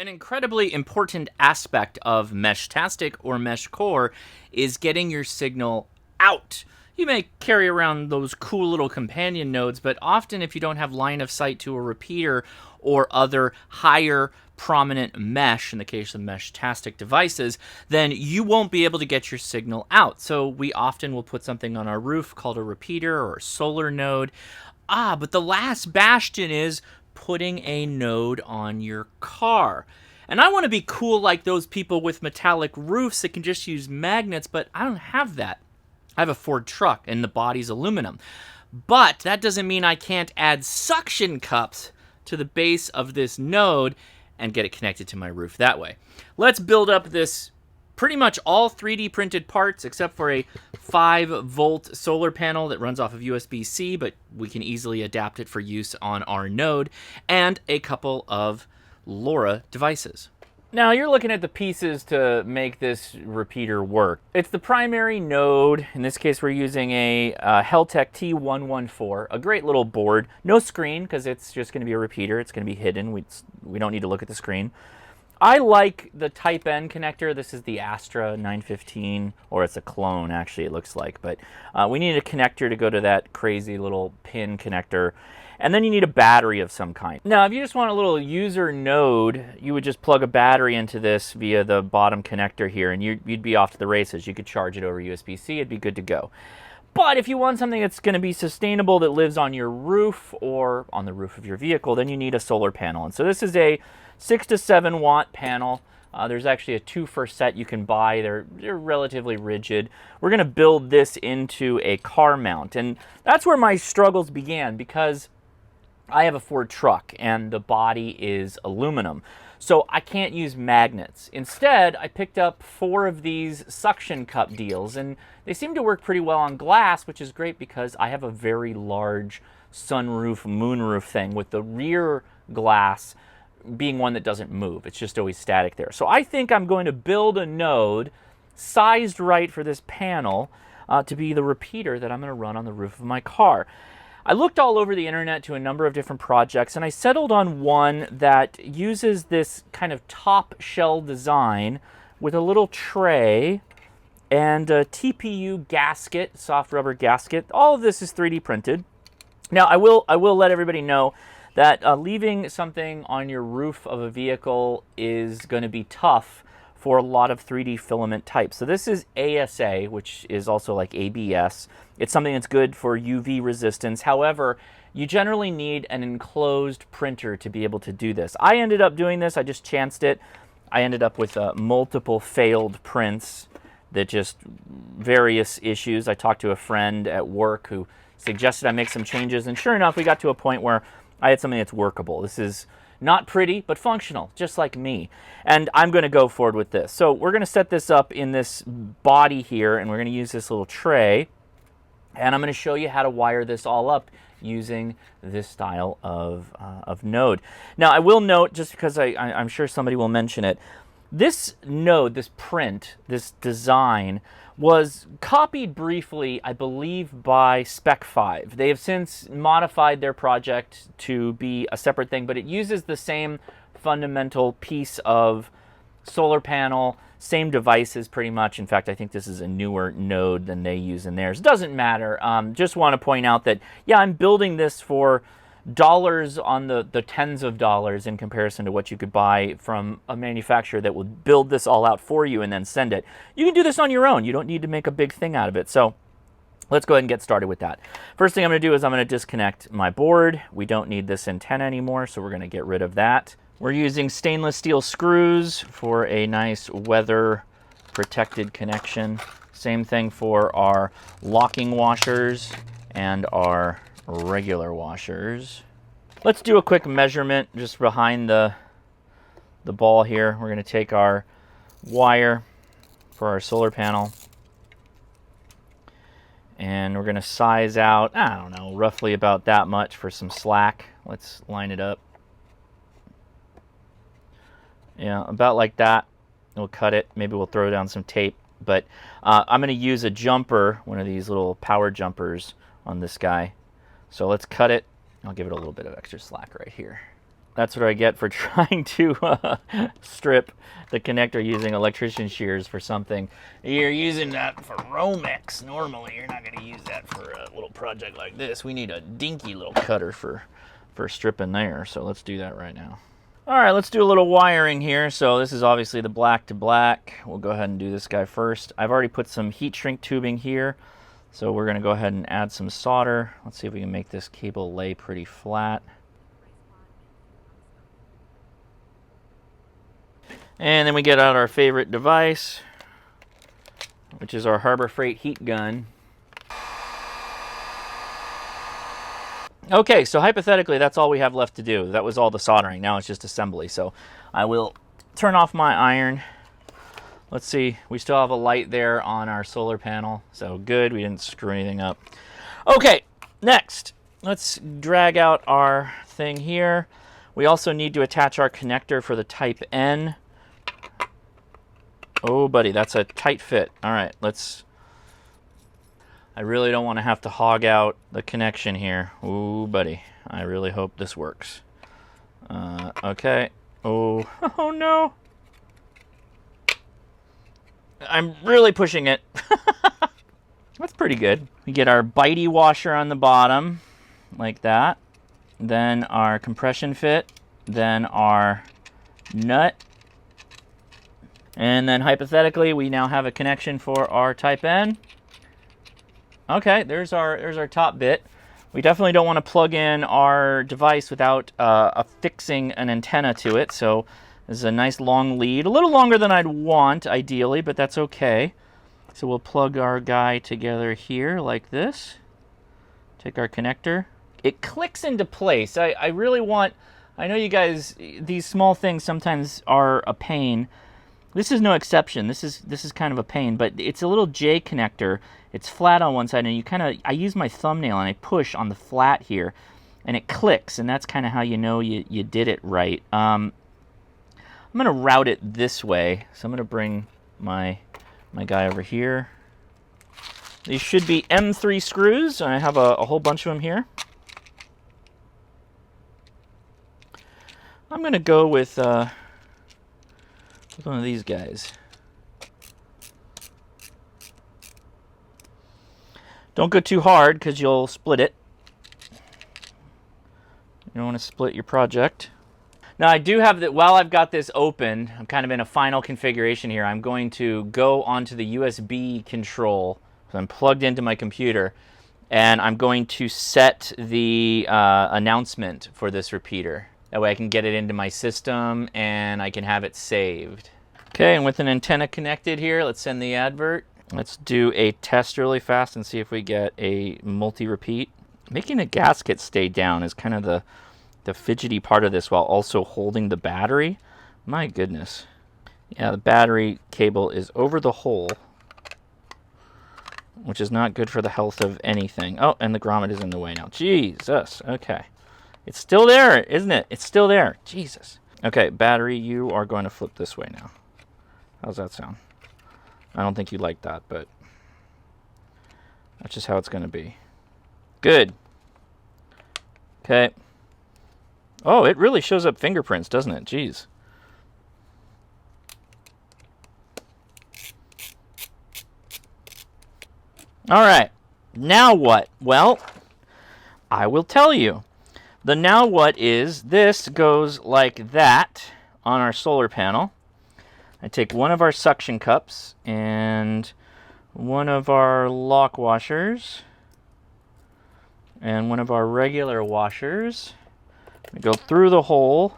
An incredibly important aspect of Meshtastic or MeshCore is getting your signal out. You may carry around those cool little companion nodes, but often if you don't have line of sight to a repeater or other higher prominent mesh, in the case of Meshtastic devices, then you won't be able to get your signal out. So we often will put something on our roof called a repeater or a solar node. But the last bastion is putting a node on your car. And I want to be cool like those people with metallic roofs that can just use magnets, but I don't have that. I have a Ford truck and the body's aluminum. But that doesn't mean I can't add suction cups to the base of this node and get it connected to my roof that way. Let's build up this pretty much all 3D printed parts except for a 5-volt solar panel that runs off of USB-C, but we can easily adapt it for use on our node, and a couple of LoRa devices. Now you're looking at the pieces to make this repeater work. It's the primary node. In this case, we're using a Heltec T114, a great little board. No screen, because it's just going to be a repeater. It's going to be hidden. We don't need to look at the screen. I like the Type N connector. This is the Astra 915, or it's a clone, actually, it looks like. But we need a connector to go to that crazy little pin connector. And then you need a battery of some kind. Now, if you just want a little user node, you would just plug a battery into this via the bottom connector here, and you'd be off to the races. You could charge it over USB-C. It'd be good to go. But if you want something that's going to be sustainable, that lives on your roof or on the roof of your vehicle, then you need a solar panel. And so this is a 6 to 7 watt panel. There's actually a 2-for set you can buy. They're relatively rigid. We're going to build this into a car mount. And that's where my struggles began, because I have a Ford truck and the body is aluminum. So I can't use magnets. Instead, I picked up 4 of these suction cup deals, and they seem to work pretty well on glass, which is great because I have a very large sunroof, moonroof thing, with the rear glass being one that doesn't move. It's just always static there. So I think I'm going to build a node sized right for this panel to be the repeater that I'm going to run on the roof of my car. I looked all over the internet to a number of different projects, and I settled on one that uses this kind of top shell design with a little tray and a TPU gasket, soft rubber gasket. All of this is 3D printed. Now, I will let everybody know that leaving something on your roof of a vehicle is going to be tough for a lot of 3D filament types. So this is ASA, which is also like ABS. It's something that's good for UV resistance. However, you generally need an enclosed printer to be able to do this. I ended up doing this. I just chanced it. I ended up with multiple failed prints that just various issues. I talked to a friend at work who suggested I make some changes, and sure enough, we got to a point where I had something that's workable. This is not pretty, but functional, just like me. And I'm going to go forward with this. So we're going to set this up in this body here, and we're going to use this little tray. And I'm going to show you how to wire this all up using this style of node. Now, I will note, just because I'm sure somebody will mention it, this node, this print, this design, was copied briefly, I believe, by Spec 5. They have since modified their project to be a separate thing, but it uses the same fundamental piece of solar panel, same devices pretty much. In fact, I think this is a newer node than they use in theirs. Doesn't matter. Just want to point out that, yeah, I'm building this for dollars on the tens of dollars in comparison to what you could buy from a manufacturer that will build this all out for you and then send it. You can do this on your own. You don't need to make a big thing out of it. So let's go ahead and get started with that. First thing I'm going to do is I'm going to disconnect my board. We don't need this antenna anymore, so we're going to get rid of that. We're using stainless steel screws for a nice weather protected connection. Same thing for our locking washers and our regular washers. Let's do a quick measurement just behind the ball here. We're going to take our wire for our solar panel, and we're going to size out, I don't know, roughly about that much for some slack. Let's line it up. Yeah, about like that. We'll cut it. Maybe we'll throw down some tape. But I'm going to use a jumper, one of these little power jumpers on this guy. So let's cut it. I'll give it a little bit of extra slack right here. That's what I get for trying to strip the connector using electrician shears for something. You're using that for Romex. Normally, you're not going to use that for a little project like this. We need a dinky little cutter for stripping there. So let's do that right now. All right, let's do a little wiring here. So this is obviously the black to black. We'll go ahead and do this guy first. I've already put some heat shrink tubing here. So we're going to go ahead and add some solder. Let's see if we can make this cable lay pretty flat. And then we get out our favorite device, which is our Harbor Freight heat gun. Okay, so hypothetically, that's all we have left to do. That was all the soldering. Now it's just assembly. So I will turn off my iron. Let's see. We still have a light there on our solar panel. So good. We didn't screw anything up. Okay, next. Let's drag out our thing here. We also need to attach our connector for the Type N. Oh, buddy, that's a tight fit. All right, let's... I really don't want to have to hog out the connection here. Ooh, buddy, I really hope this works. Okay. Oh, oh no. I'm really pushing it. That's pretty good. We get our bitey washer on the bottom, like that. Then our compression fit. Then our nut. And then hypothetically, we now have a connection for our Type N. Okay, there's our top bit. We definitely don't want to plug in our device without affixing an antenna to it. So this is a nice long lead, a little longer than I'd want ideally, but that's okay. So we'll plug our guy together here like this. Take our connector. It clicks into place. I really want, I know you guys, these small things sometimes are a pain. This is no exception. This is kind of a pain, but it's a little J connector. It's flat on one side, and you kind of, I use my thumbnail and I push on the flat here, and it clicks, and that's kind of how you know you did it right. I'm going to route it this way, so I'm going to bring my guy over here. These should be M3 screws, and I have a whole bunch of them here. I'm going to go with one of these guys. Don't go too hard because you'll split it. You don't want to split your project. Now I do have that, while I've got this open, I'm kind of in a final configuration here. I'm going to go onto the USB control. So I'm plugged into my computer, and I'm going to set the announcement for this repeater. That way I can get it into my system and I can have it saved. Okay, and with an antenna connected here, let's send the advert. Let's do a test really fast and see if we get a multi-repeat. Making a gasket stay down is kind of the fidgety part of this while also holding the battery. My goodness. Yeah, the battery cable is over the hole, which is not good for the health of anything. Oh, and the grommet is in the way now. Jesus, okay. It's still there, isn't it? It's still there. Jesus. Okay, battery, you are going to flip this way now. How's that sound? I don't think you like that, but that's just how it's going to be. Good. Okay. Oh, it really shows up fingerprints, doesn't it? Jeez. All right. Now what? Well, I will tell you. The now what is, this goes like that on our solar panel. I take one of our suction cups and one of our lock washers and one of our regular washers. We go through the hole,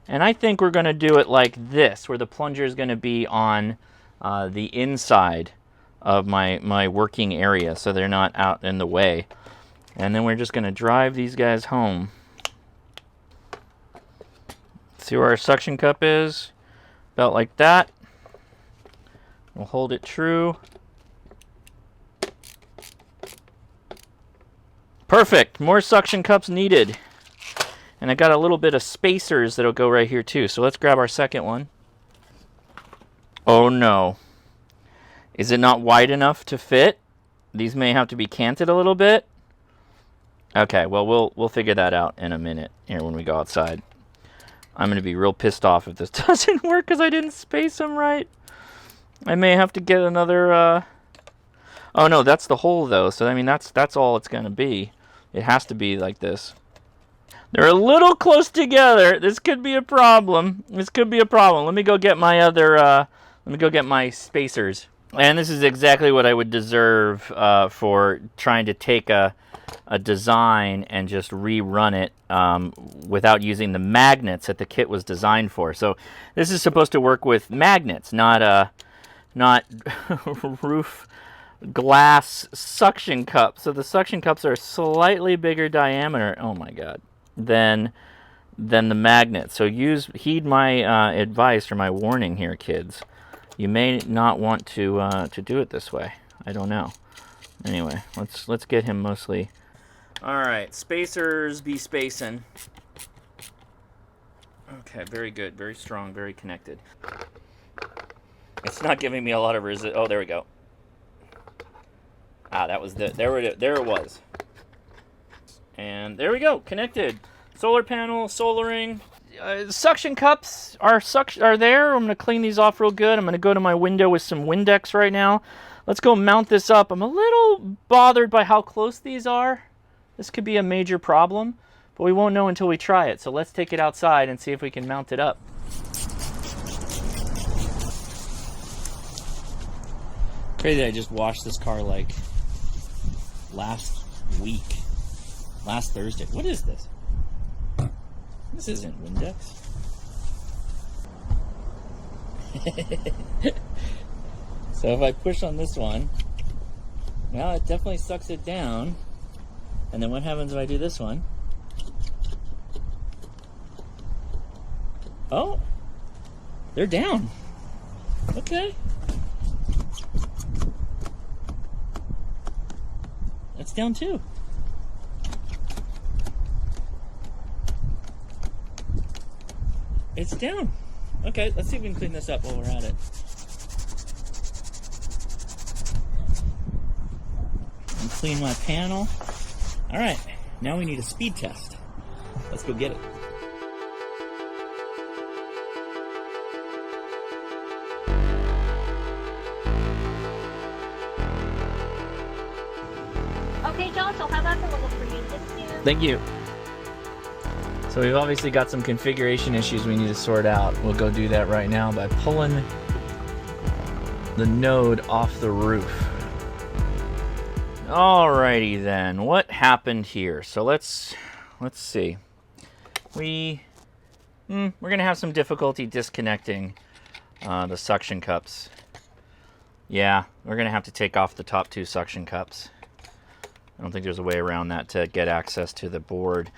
and I think we're going to do it like this, where the plunger is going to be on the inside of my working area, so they're not out in the way. And then we're just going to drive these guys home. See where our suction cup is? About like that. We'll hold it true. Perfect. More suction cups needed. And I got a little bit of spacers that'll go right here too. So let's grab our second one. Oh no. Is it not wide enough to fit? These may have to be canted a little bit. Okay, well we'll figure that out in a minute here when we go outside. I'm going to be real pissed off if this doesn't work because I didn't space them right. I may have to get another... Oh, no, that's the hole, though. So, I mean, that's all it's going to be. It has to be like this. They're a little close together. This could be a problem. This could be a problem. Let me go get my other... let me go get my spacers. And this is exactly what I would deserve for trying to take a design and just rerun it without using the magnets that the kit was designed for. So this is supposed to work with magnets, not roof glass suction cups. So the suction cups are slightly bigger diameter. Oh my God! Than the magnet. So heed my advice or my warning here, kids. You may not want to do it this way. I don't know. Anyway, let's get him mostly. All right, spacers be spacing. Okay, very good, very strong, very connected. It's not giving me a lot of resist. Oh, there we go. Ah, that was there it was. And there we go, connected. Solar panel, solaring. Suction cups are there. I'm going to clean these off real good. I'm going to go to my window with some Windex right now. Let's go mount this up. I'm a little bothered by how close these are. This could be a major problem, but we won't know until we try it. So let's take it outside and see if we can mount it up. Crazy, I just washed this car like last Thursday. What is this? This isn't Windex. So if I push on this one, now it definitely sucks it down. And then what happens if I do this one? Oh, they're down. Okay. That's down too. It's down. Okay, let's see if we can clean this up while we're at it. And clean my panel. All right, now we need a speed test. Let's go get it. Okay, Josh, I'll have that delivered for you. Thank you. So we've obviously got some configuration issues we need to sort out. We'll go do that right now by pulling the node off the roof. Alrighty then, what happened here? So let's see. We're gonna have some difficulty disconnecting the suction cups. Yeah, we're gonna have to take off the top two suction cups. I don't think there's a way around that to get access to the board.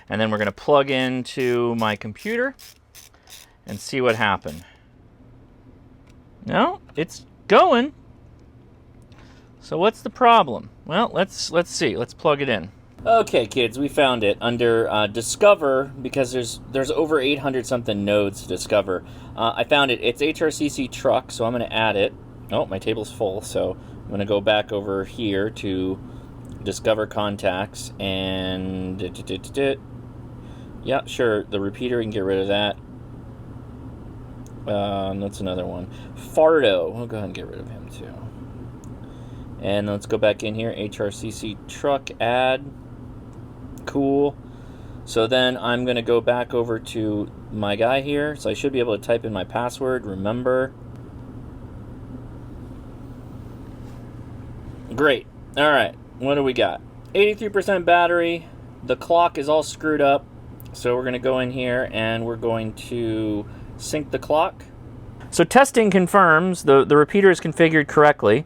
And then we're going to plug into my computer and see what happened. No, it's going. So what's the problem? Well, let's see. Let's plug it in. Okay, kids, we found it under Discover, because there's over 800 something nodes to discover. I found it. It's HRCC truck, so I'm going to add it. Oh, my table's full, so I'm going to go back over here to Discover contacts and yeah, sure, the repeater, we can get rid of that. That's another one. Fardo, we'll go ahead and get rid of him too. And let's go back in here, HRCC truck add. Cool. So then I'm going to go back over to my guy here. So I should be able to type in my password, remember. Great. All right, what do we got? 83% battery. The clock is all screwed up. So we're going to go in here and we're going to sync the clock. So testing confirms the repeater is configured correctly.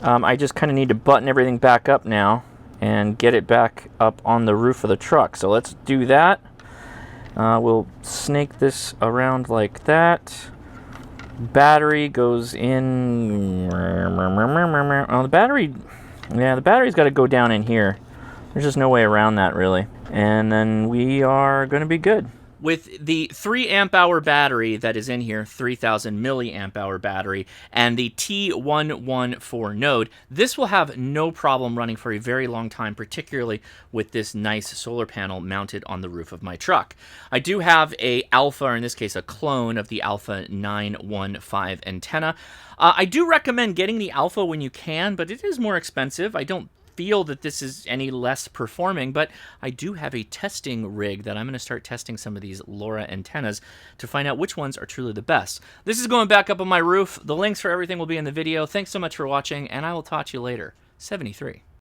I just kind of need to button everything back up now and get it back up on the roof of the truck. So let's do that. We'll snake this around like that. Battery goes in. Oh, the battery's got to go down in here. There's just no way around that, really. And then we are going to be good. with the 3 amp hour battery that is in here, 3000 milliamp hour battery, and the T114 node, this will have no problem running for a very long time, particularly with this nice solar panel mounted on the roof of my truck. I do have a alpha, or in this case a clone of the Alpha 915 antenna. I do recommend getting the alpha when you can, but it is more expensive. I don't feel that this is any less performing, but I do have a testing rig that I'm going to start testing some of these LoRa antennas to find out which ones are truly the best. This is going back up on my roof. The links for everything will be in the video. Thanks so much for watching, and I will talk to you later. 73.